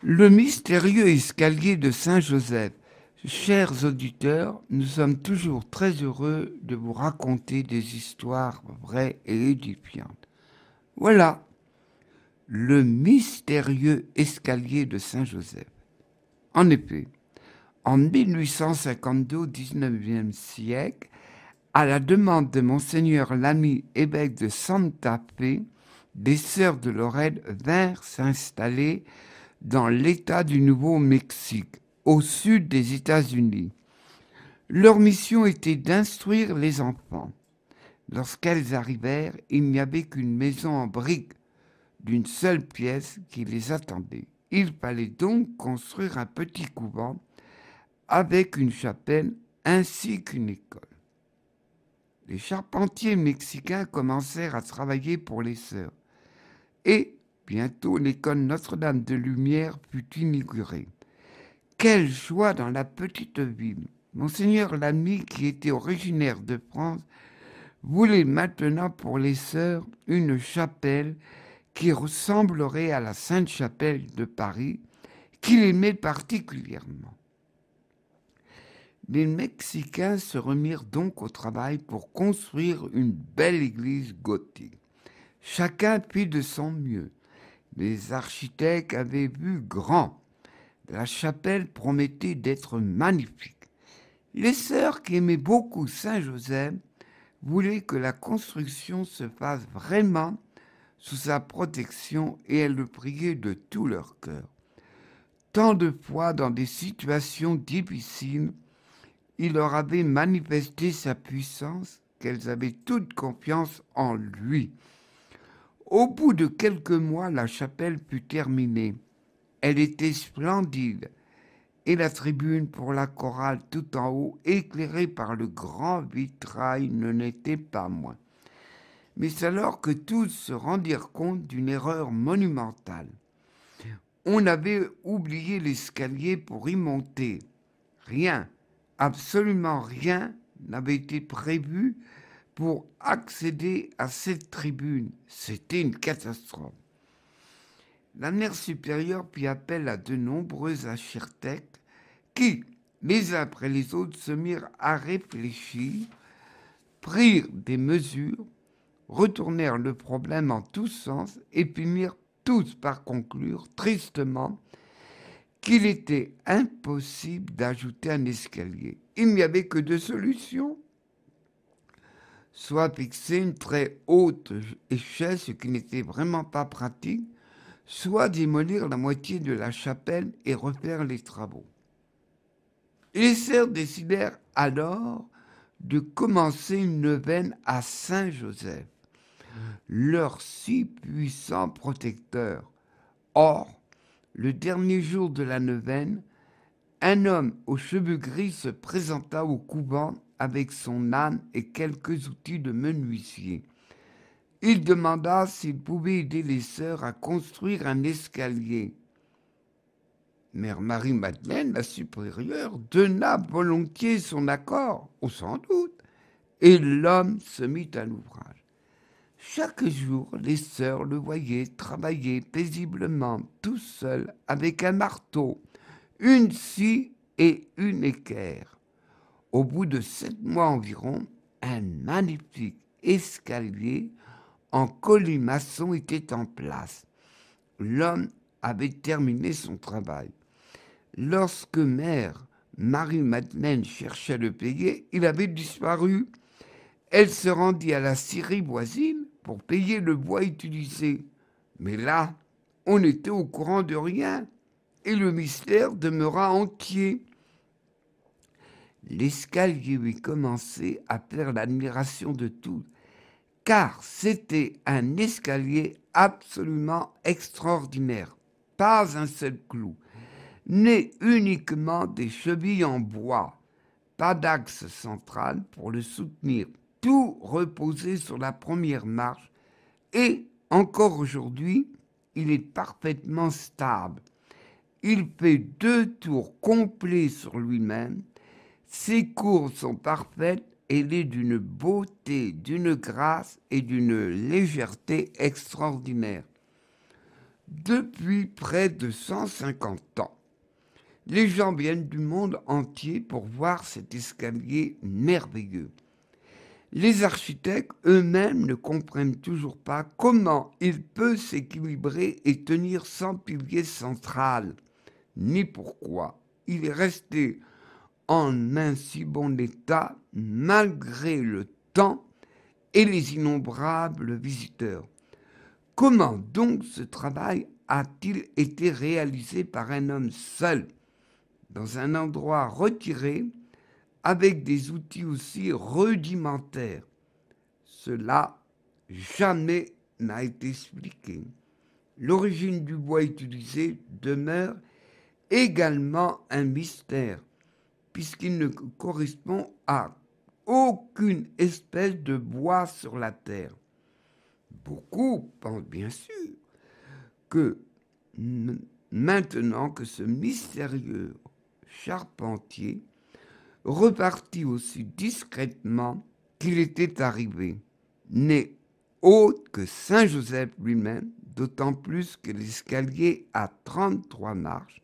Le mystérieux escalier de Saint-Joseph. Chers auditeurs, nous sommes toujours très heureux de vous raconter des histoires vraies et édifiantes. Voilà, le mystérieux escalier de Saint-Joseph. En effet, en 1852, au XIXe siècle, à la demande de Monseigneur Lamy, évêque de Santa Fe, des sœurs de Lorette vinrent s'installer dans l'État du Nouveau-Mexique, au sud des États-Unis. Leur mission était d'instruire les enfants. Lorsqu'elles arrivèrent, il n'y avait qu'une maison en briques d'une seule pièce qui les attendait. Il fallait donc construire un petit couvent avec une chapelle ainsi qu'une école. Les charpentiers mexicains commencèrent à travailler pour les sœurs et bientôt l'école Notre-Dame de Lumière fut inaugurée. Quelle joie dans la petite ville! Monseigneur Lamy, qui était originaire de France, voulait maintenant pour les sœurs une chapelle qui ressemblerait à la Sainte-Chapelle de Paris, qu'il aimait particulièrement. Les Mexicains se remirent donc au travail pour construire une belle église gothique. Chacun fit de son mieux. Les architectes avaient vu grand. La chapelle promettait d'être magnifique. Les sœurs qui aimaient beaucoup Saint-Joseph voulaient que la construction se fasse vraiment sous sa protection et elles le priaient de tout leur cœur. Tant de fois, dans des situations difficiles, il leur avait manifesté sa puissance, qu'elles avaient toute confiance en lui. Au bout de quelques mois, la chapelle fut terminée. Elle était splendide, et la tribune pour la chorale tout en haut, éclairée par le grand vitrail, ne l'était pas moins. Mais c'est alors que tous se rendirent compte d'une erreur monumentale. On avait oublié l'escalier pour y monter. Rien, absolument rien n'avait été prévu pour accéder à cette tribune. C'était une catastrophe. La mère supérieure fit appel à de nombreux architectes qui, les uns après les autres, se mirent à réfléchir, prirent des mesures, retournèrent le problème en tous sens et finirent tous par conclure tristement qu'il était impossible d'ajouter un escalier. Il n'y avait que deux solutions. Soit fixer une très haute échelle, ce qui n'était vraiment pas pratique, soit démolir la moitié de la chapelle et refaire les travaux. Les sœurs décidèrent alors de commencer une neuvaine à Saint-Joseph, leur si puissant protecteur. Or, le dernier jour de la neuvaine, un homme aux cheveux gris se présenta au couvent avec son âne et quelques outils de menuisier. Il demanda s'il pouvait aider les sœurs à construire un escalier. Mère Marie-Madeleine, la supérieure, donna volontiers son accord, ou sans doute, et l'homme se mit à l'ouvrage. Chaque jour, les sœurs le voyaient travailler paisiblement, tout seul, avec un marteau, une scie et une équerre. Au bout de 7 mois environ, un magnifique escalier en colimaçon était en place. L'homme avait terminé son travail. Lorsque mère Marie-Madeleine cherchait à le payer, il avait disparu. Elle se rendit à la scierie voisine pour payer le bois utilisé. Mais là, on était au courant de rien et le mystère demeura entier. L'escalier lui commençait à faire l'admiration de tous, car c'était un escalier absolument extraordinaire. Pas un seul clou, né uniquement des chevilles en bois, pas d'axe central pour le soutenir. Tout reposait sur la première marche et, encore aujourd'hui, il est parfaitement stable. Il fait 2 tours complets sur lui-même. Ses courbes sont parfaites et il est d'une beauté, d'une grâce et d'une légèreté extraordinaire. depuis près de 150 ans. Les gens viennent du monde entier pour voir cet escalier merveilleux. Les architectes eux-mêmes ne comprennent toujours pas comment il peut s'équilibrer et tenir sans pilier central, ni pourquoi il est resté en un si bon état malgré le temps et les innombrables visiteurs. Comment donc ce travail a-t-il été réalisé par un homme seul, dans un endroit retiré, avec des outils aussi rudimentaires? Cela jamais n'a été expliqué. L'origine du bois utilisé demeure également un mystère, puisqu'il ne correspond à aucune espèce de bois sur la terre. Beaucoup pensent bien sûr que maintenant que ce mystérieux charpentier repartit aussi discrètement qu'il était arrivé, n'est autre que Saint Joseph lui-même, d'autant plus que l'escalier a 33 marches,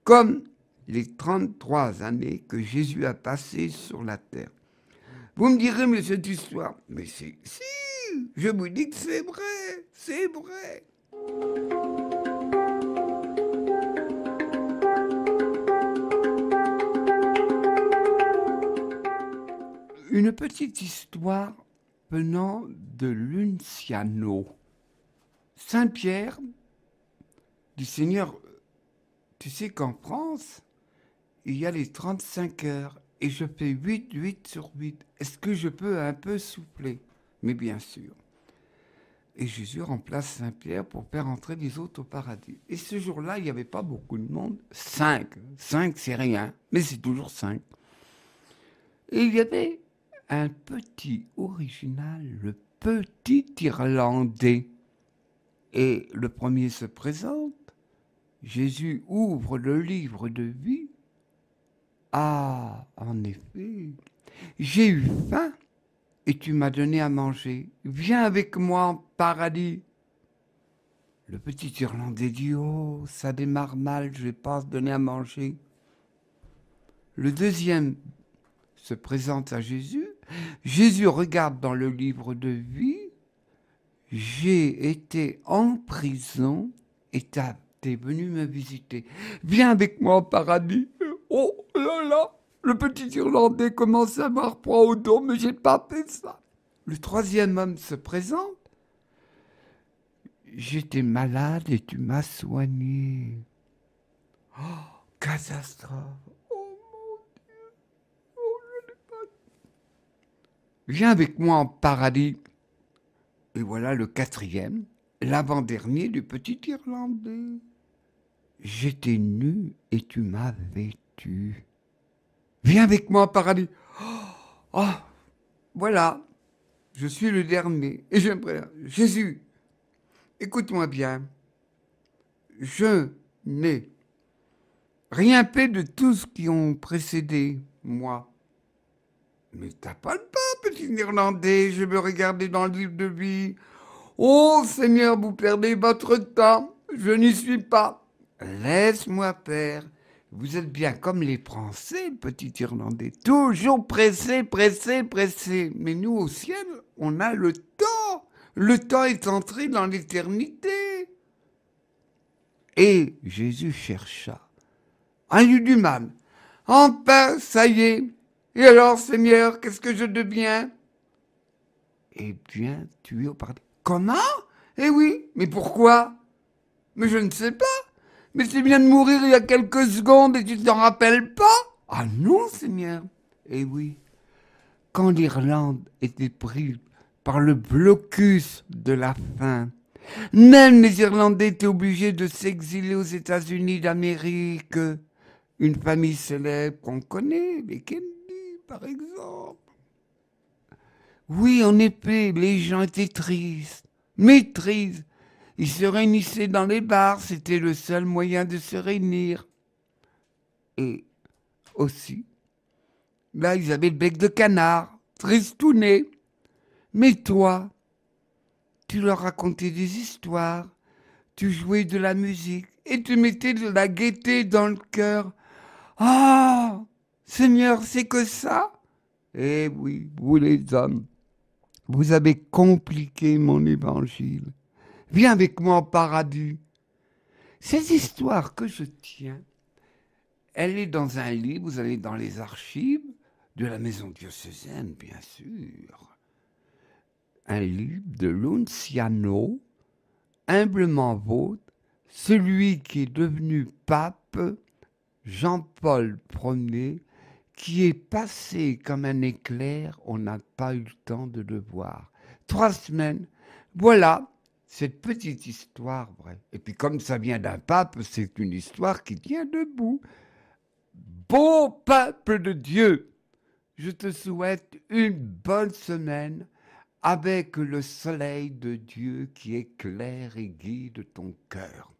comme les 33 années que Jésus a passées sur la terre. Vous me direz, mais cette histoire, mais si, je vous dis que c'est vrai, c'est vrai. Une petite histoire venant de Lunciano. Saint-Pierre du Seigneur, tu sais qu'en France, il y a les 35 heures et je fais 8 sur 8. Est-ce que je peux un peu soupler? Mais bien sûr. Et Jésus remplace Saint-Pierre pour faire entrer les autres au paradis. Et ce jour-là, il n'y avait pas beaucoup de monde. 5. 5, c'est rien, mais c'est toujours 5. Et il y avait un petit original, le petit Irlandais. Et le premier se présente. Jésus ouvre le livre de vie. Ah, en effet, j'ai eu faim et tu m'as donné à manger. Viens avec moi en paradis. Le petit Irlandais dit, oh, ça démarre mal, je ne vais pas se donner à manger. Le deuxième se présente à Jésus. Jésus regarde dans le livre de vie. J'ai été en prison et t'es venu me visiter. Viens avec moi au paradis. Oh là là, le petit Irlandais commence à avoir froid au dos, mais j'ai pas fait ça. Le troisième homme se présente. J'étais malade et tu m'as soigné. Oh, catastrophe. Oh mon Dieu. Oh, je n'ai pas... Viens avec moi en paradis. Et voilà le quatrième, l'avant-dernier du petit Irlandais. J'étais nu et tu m'as vêtu. Viens avec moi au paradis. Oh, voilà, je suis le dernier. Et j'aimerais, Jésus, écoute-moi bien. Je n'ai rien fait de tout ce qui ont précédé moi. Mais t'as pas le pas, petit Irlandais, je veux regarder dans le livre de vie. Oh Seigneur, vous perdez votre temps, je n'y suis pas. Laisse-moi faire. Vous êtes bien comme les Français, petit Irlandais. Toujours pressé, pressé, pressé. Mais nous, au ciel, on a le temps. Le temps est entré dans l'éternité. Et Jésus chercha. A eu du mal. Enfin, ça y est. Et alors, Seigneur, qu'est-ce que je deviens? Eh bien, tu es au paradis. Comment? Eh oui, mais pourquoi? Mais je ne sais pas. Mais tu viens de mourir il y a quelques secondes et tu ne t'en rappelles pas? Ah non, Seigneur. Eh oui, quand l'Irlande était prise par le blocus de la faim, même les Irlandais étaient obligés de s'exiler aux États-Unis d'Amérique. Une famille célèbre qu'on connaît, les Kennedy, par exemple. Oui, en effet, les gens étaient tristes, mais tristes. Ils se réunissaient dans les bars, c'était le seul moyen de se réunir. Et aussi, là, ils avaient le bec de canard, tristouné. Mais toi, tu leur racontais des histoires, tu jouais de la musique et tu mettais de la gaieté dans le cœur. Ah, Seigneur, c'est que ça? Eh oui, vous les hommes, vous avez compliqué mon évangile. Viens avec moi au paradis. Cette histoire que je tiens, elle est dans un livre, vous allez dans les archives de la maison diocésaine, bien sûr. Un livre de Luciano, humblement vôtre, celui qui est devenu pape, Jean-Paul Ier, qui est passé comme un éclair, on n'a pas eu le temps de le voir. 3 semaines, voilà cette petite histoire vraie. Et puis comme ça vient d'un pape, c'est une histoire qui tient debout. Beau peuple de Dieu, je te souhaite une bonne semaine avec le soleil de Dieu qui éclaire et guide ton cœur.